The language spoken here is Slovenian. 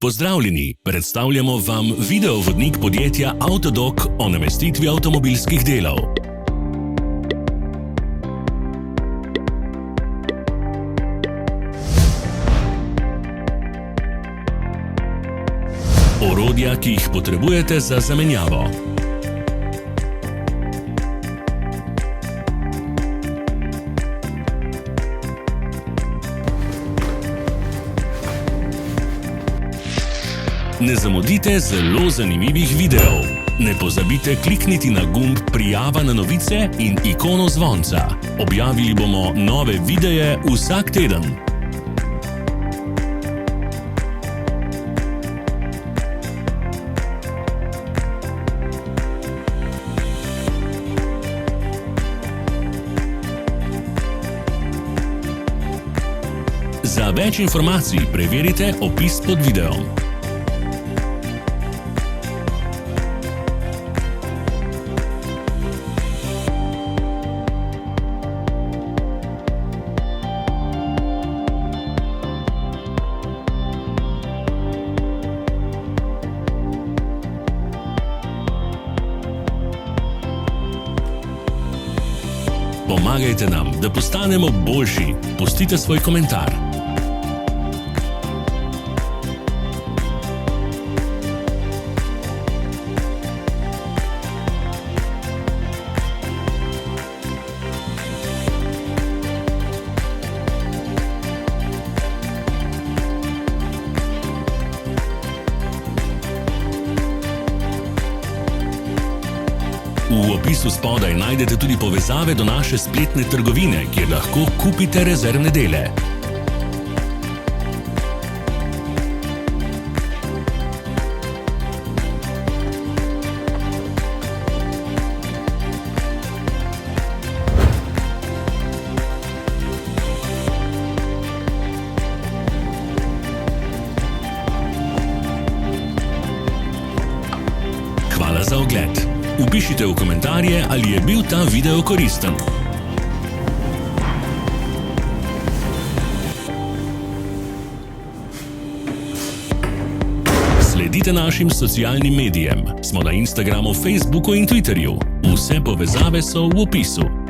Pozdravljeni, predstavljamo vam videovodnik podjetja Autodoc o namestitvi avtomobilskih delov. Orodja, ki jih potrebujete za zamenjavo. Ne zamudite zelo zanimivih videov. Ne pozabite klikniti na gumb Prijava na novice in ikono zvonca. Objavili bomo nove videe vsak teden. Za več informacij preverite opis pod videom. Pomagajte nam, da postanemo boljši. Pustite svoj komentar. V opisu spodaj najdete tudi povezave do naše spletne trgovine, kjer lahko kupite rezervne dele. Hvala za ogled. Vpišite v komentarje, ali je bil ta video koristen. Sledite našim socialnim medijem. Smo na Instagramu, Facebooku in Twitterju. Vse povezave so v opisu.